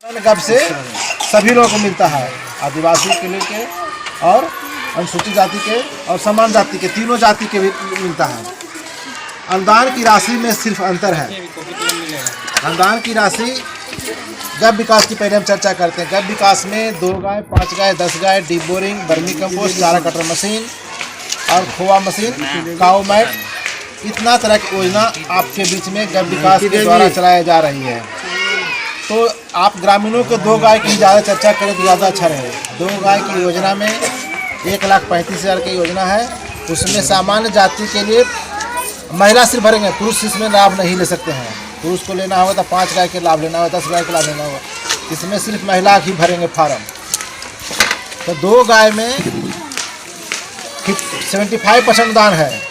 गब से सभी लोगों को मिलता है, आदिवासी के लेके और अनुसूचित जाति के और समान जाति के, तीनों जाति के भी मिलता है। अनुदान की राशि में सिर्फ अंतर है। अनुदान की राशि गब विकास की पहले हम चर्चा करते हैं। गब विकास में 2 गाय, 5 गाय, 10 गाय, डीप बोरिंग, वर्मी कंपोस्ट, चारा कटर मशीन और खोआ मशीन, काऊ मैट, इतना तरह की योजना आपके बीच में गब विकास के द्वारा चलाई जा रही है। तो आप ग्रामीणों को 2 गाय की ज़्यादा चर्चा करें तो ज़्यादा अच्छा रहे। 2 गाय की योजना में 1,35,000 की योजना है। उसमें सामान्य जाति के लिए महिला सिर्फ भरेंगे, पुरुष इसमें लाभ नहीं ले सकते हैं। पुरुष को लेना होगा तो 5 गाय के लाभ लेना होगा, 10 गाय के लाभ लेना होगा। इसमें सिर्फ महिला ही भरेंगे फार्म। तो 2 गाय में 75% अनुदान है।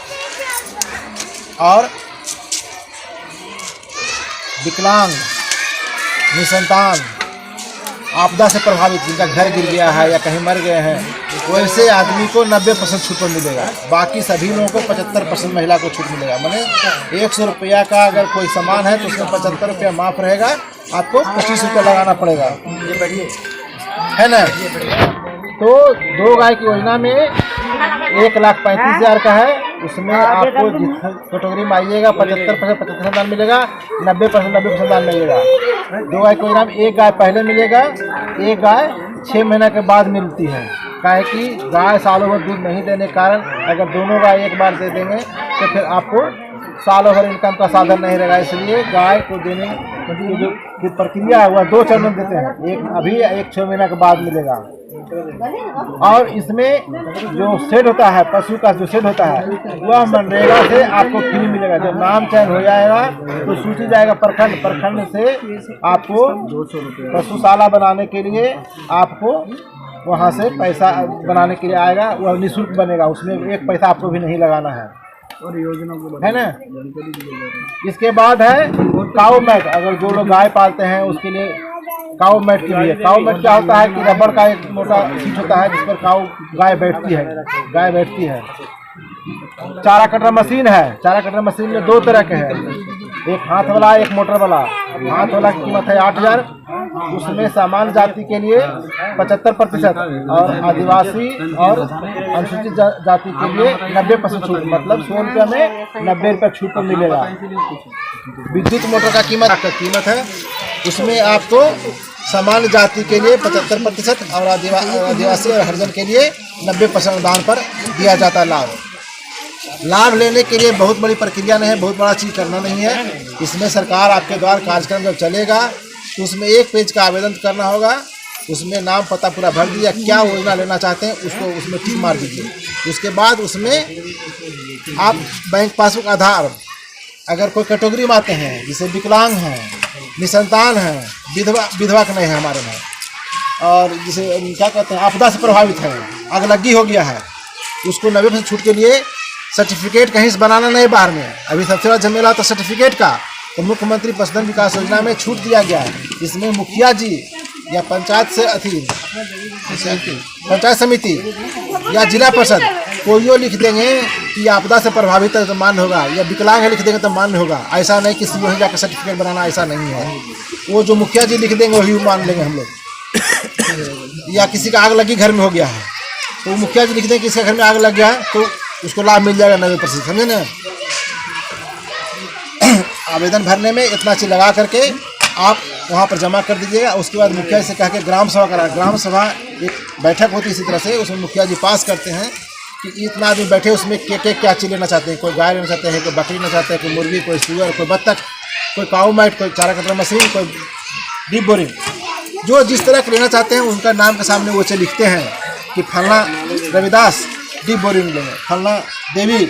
और विकलांग, निसंतान, आपदा से प्रभावित, जिनका घर गिर गया है या कहीं मर गए हैं, वैसे आदमी को 90% छूट पर मिलेगा। बाकी सभी लोगों को 75% महिला को छूट मिलेगा। माने 100 रुपया का अगर कोई सामान है तो उसमें 75 रुपया माफ़ रहेगा, आपको 25 रुपया लगाना पड़ेगा, है ना। तो 2 गाय की योजना में 1,35,000 का है। उसमें आपको कैटेगरी में आइएगा 75% अनुदान मिलेगा, 90% अनुदान मिलेगा। 2 गाय की योजना में 1 गाय पहले मिलेगा, 1 गाय 6 महीने के बाद मिलती है। काहे कि गाय सालों भर दूध नहीं देने के कारण अगर दोनों गाय एक बार दे देंगे तो फिर आपको सालों भर इनकम का साधन नहीं रहेगा। इसलिए गाय को देने की जो प्रक्रिया है वह 2 चरण में देते हैं, एक अभी, एक 6 महीने के बाद मिलेगा। और इसमें जो शेड होता है, पशु का जो शेड होता है, वह मनरेगा से आपको फ्री मिलेगा। जब नाम चयन हो जाएगा तो सूची जाएगा प्रखंड से आपको पशुशाला बनाने के लिए आपको वहाँ से पैसा बनाने के लिए आएगा, वह निःशुल्क बनेगा। उसमें 1 पैसा आपको भी नहीं लगाना है, और योजना है ना। इसके बाद है काऊ मैट। अगर जो लोग गाय पालते हैं उसके लिए काऊ मैट के लिए, काऊ मैट क्या होता है कि रबड़ का एक मोटा सीट होता है जिस पर गाय बैठती है। चारा कटर मशीन है। चारा कटर मशीन में 2 तरह के हैं, एक हाथ वाला, एक मोटर वाला। हाथ वाला की कीमत है 8,000। उसमें सामान्य जाति के लिए 75% और आदिवासी और अनुसूचित जाति के लिए 90% छूट, मतलब 100 रुपये में 90 रुपये छूट पर मिलेगा। विद्युत मोटर का कीमत है, उसमें आपको सामान्य जाति के लिए 75% और आदिवासी और हरिजन के लिए 90% अनुदान पर दिया जाता है लाभ लेने के लिए बहुत बड़ी प्रक्रिया नहीं है, बहुत बड़ा चीज़ करना नहीं है। इसमें सरकार आपके द्वारा कार्यक्रम जब चलेगा तो उसमें 1 पेज का आवेदन करना होगा। उसमें नाम पता पूरा भर दीजिए, क्या योजना लेना चाहते हैं उसको उसमें टिक मार दीजिए। उसके बाद उसमें आप बैंक पासबुक, आधार, अगर कोई कैटेगरी में आते हैं जैसे विकलांग हैं, निसंतान हैं, विधवा का नहीं है हमारे में, और जिसे क्या कहते हैं आपदा से प्रभावित है, आगलगी हो गया है, उसको 90% छूट के लिए सर्टिफिकेट कहीं से बनाना नहीं बाहर में। अभी सबसे बड़ा झमेला तो सर्टिफिकेट का। तो मुख्यमंत्री पशुधन विकास योजना में छूट दिया गया है। इसमें मुखिया जी या पंचायत से अधीन पंचायत समिति या जिला परिषद कोई लिख देंगे कि आपदा से प्रभावित है तो मान्य होगा, या विकलांग है लिख देंगे तो मान्य होगा। ऐसा नहीं कि वहीं जाकर सर्टिफिकेट बनाना, ऐसा नहीं है। वो जो मुखिया जी लिख देंगे वही मान लेंगे हम लोग। या किसी का आग लगी घर में हो गया है तो मुखिया जी लिख देंगे किसी घर में आग लग गया है तो उसको लाभ मिल जाएगा 90%, समझे ना। आवेदन भरने में इतना चीज लगा करके आप वहाँ पर जमा कर दीजिएगा। उसके बाद मुखिया से कह के ग्राम सभा करा। ग्राम सभा एक बैठक होती है इसी तरह से, उसमें मुखिया जी पास करते हैं कि इतना आदमी बैठे, उसमें क्या चीज़ लेना चाहते हैं। कोई गाय लेना चाहते हैं, कोई बकरी लेना चाहते हैं, कोई मुर्गी, कोई सुअर, कोई बत्तख, कोई काऊ मैट, कोई चारा कटर मशीन, कोई डीप बोरिंग, जो जिस तरह के लेना चाहते हैं उनका नाम के सामने वो लिखते हैं कि फलना रविदास डीप बोरिंग लेंगे, फलना देवी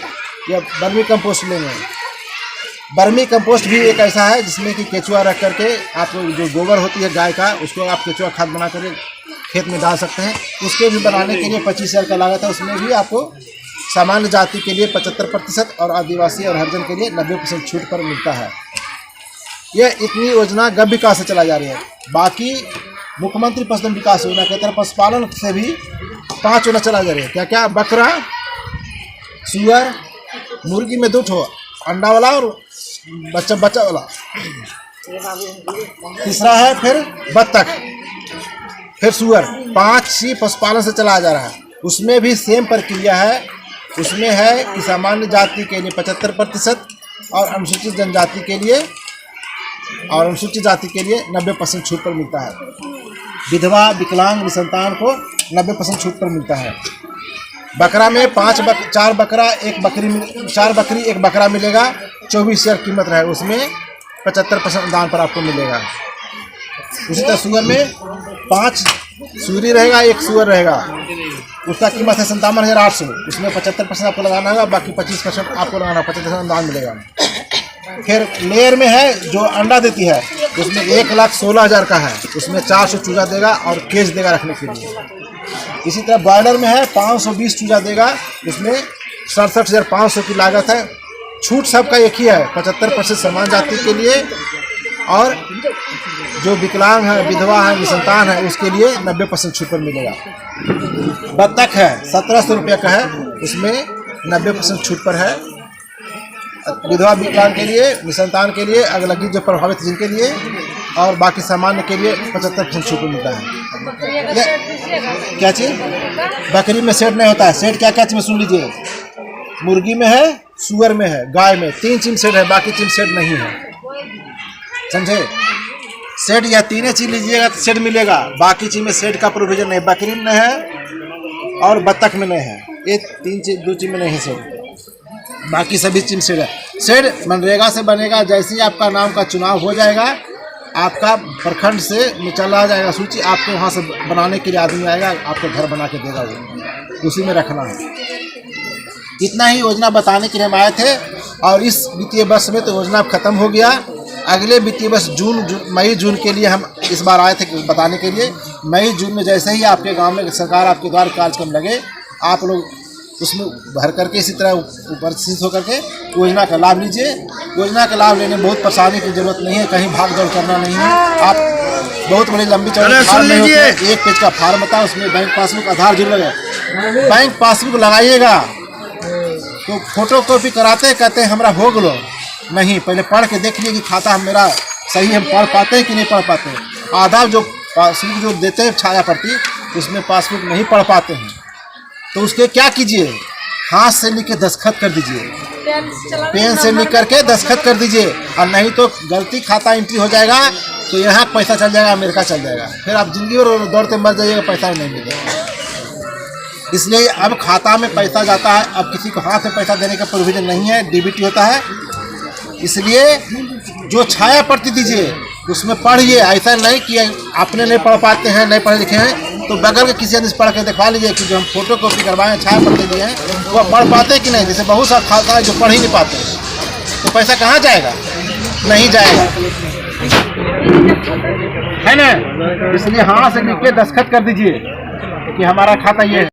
या वर्मी कंपोस्ट लेंगे। वर्मी कंपोस्ट भी एक ऐसा है जिसमें कि केचुआ रख करके आप जो गोबर होती है गाय का, उसको आप केचुआ खाद बना कर खेत में डाल सकते हैं। उसके भी बनाने के लिए 25,000 का लागत है। उसमें भी आपको सामान्य जाति के लिए 75% और आदिवासी और हरिजन के लिए 90% छूट पर मिलता है। यह इतनी योजना गब विकास से चलाई जा रही है। बाकी मुख्यमंत्री पशुधन विकास योजना के तरफ पशुपालन से भी 5 योजना चला जा रही है। क्या क्या? बकरा, सुअर, मुर्गी में 2 ठो, अंडा वाला और बच्चा वाला, तीसरा है फिर बत्तख, फिर सुअर। 5 ही पशुपालन से चलाया जा रहा है। उसमें भी सेम प्रक्रिया है। उसमें है कि सामान्य जाति के लिए 75% और अनुसूचित जनजाति के लिए और अनुसूचित जाति के लिए 90% छूट पर मिलता है। विधवा विकलांग निसंतान को 90% छूट पर मिलता है। बकरा में 4 बकरा 1 बकरी 4 बकरी 1 बकरा मिलेगा। 24,000 कीमत रहे, उसमें 75% अनुदान पर आपको मिलेगा। उसी तरह सुअर में 5 सूरी रहेगा, 1 सुअर रहेगा, उसका कीमत है 57,800। उसमें 75% आपको लगाना होगा, बाकी 25% आपको लगाना, 25% अनुदान मिलेगा। फिर लेयर में है जो अंडा देती है, उसमें 1,16,000 का है। उसमें 400 चूजा देगा और केज देगा रखने के लिए। इसी तरह बॉयलर में है 520 चूजा देगा, उसमें 67,500 की लागत है। छूट सबका एक ही है, 75% समान जाति के लिए और जो विकलांग है, विधवा है, निसंतान है, उसके लिए 90% छूट पर मिलेगा। बत्तख है 1,700 रुपये का है, उसमें 90% छूट पर है। विधवा विकलांग के लिए, निसंतान के लिए, अगलगी जो प्रभावित जिनके लिए और बाकी सामान्य के लिए 75% छूट मिलता है। क्या चीज़? बकरी में सेट नहीं होता है। सेट क्या क्या चीज़ में सुन लीजिए। मुर्गी में है, सुअर में है, गाय में 3 चीज सेट है, बाकी चीज सेट नहीं है। समझे? सेट या 3 चीज लीजिएगा तो सेट मिलेगा, बाकी चीज में सेट का प्रोविजन नहीं। बकरी में है और बत्तख में नहीं है, ये 2 चीज में नहीं है सेट, बाकी सभी चीज सेट है। सेट मनरेगा से बनेगा। जैसे ही आपका नाम का चुनाव हो जाएगा, आपका प्रखंड से चला जाएगा सूची, आपको वहाँ से बनाने के लिए आदमी आएगा, आपको घर बना के देगा, वो उसी में रखना है। इतना ही योजना बताने के लिए हम आए थे। और इस वित्तीय वर्ष में तो योजना खत्म हो गया। अगले वित्तीय वर्ष मई जून के लिए हम इस बार आए थे बताने के लिए। मई जून में जैसे ही आपके गांव में सरकार आपके द्वारा कार्यक्रम लगे, आप लोग उसमें भर करके इसी तरह उपस्थित होकर के योजना का लाभ लीजिए। योजना का लाभ लेने में बहुत परेशानी की जरूरत नहीं है, कहीं भाग दौड़ करना नहीं है। आप बहुत बड़ी लंबी चौड़ी फॉर्म नहीं होती है, 1 पेज का फॉर्म होता है, उसमें बैंक पासबुक, आधार जरूर लगे। बैंक पासबुक लगाइएगा तो फोटो कॉपी कराते कहते हैं हमरा हो गलो, नहीं, पहले पढ़ के देख लिए कि खाता मेरा सही, हम पढ़ पाते हैं कि नहीं पढ़ पाते। आधा जो पासबुक जो देते हैं छाया प्रति, उसमें पासबुक नहीं पढ़ पाते हैं, तो उसके क्या कीजिए, हाथ से लिख के दस्तखत कर दीजिए, पेन से लिख करके दस्तखत कर दीजिए। और नहीं तो गलती खाता एंट्री हो जाएगा तो यहाँ पैसा चल जाएगा, अमेरिका चल जाएगा, फिर आप जिंदगी भर दौड़ते मर जाइएगा, पैसा नहीं मिलेगा। इसलिए अब खाता में पैसा जाता है, अब किसी को हाथ में पैसा देने का प्रोविजन नहीं है, डीबीटी होता है। इसलिए जो छाया प्रति दीजिए उसमें पढ़िए। ऐसा नहीं कि आपने नहीं पढ़ पाते हैं, नहीं पढ़े लिखे हैं, तो बगल के किसी आदमी से पढ़ के दिखवा लीजिए कि जो हम फोटो कॉपी करवाएं, छाया प्रति दिए हैं, वो पढ़ पाते कि नहीं। जैसे बहुत सारा खाता है जो पढ़ ही नहीं पाते, तो पैसा कहाँ जाएगा? नहीं जाएगा, है ना। इसलिए हाथ से लिख के दस्तखत कर दीजिए कि हमारा खाता ये है।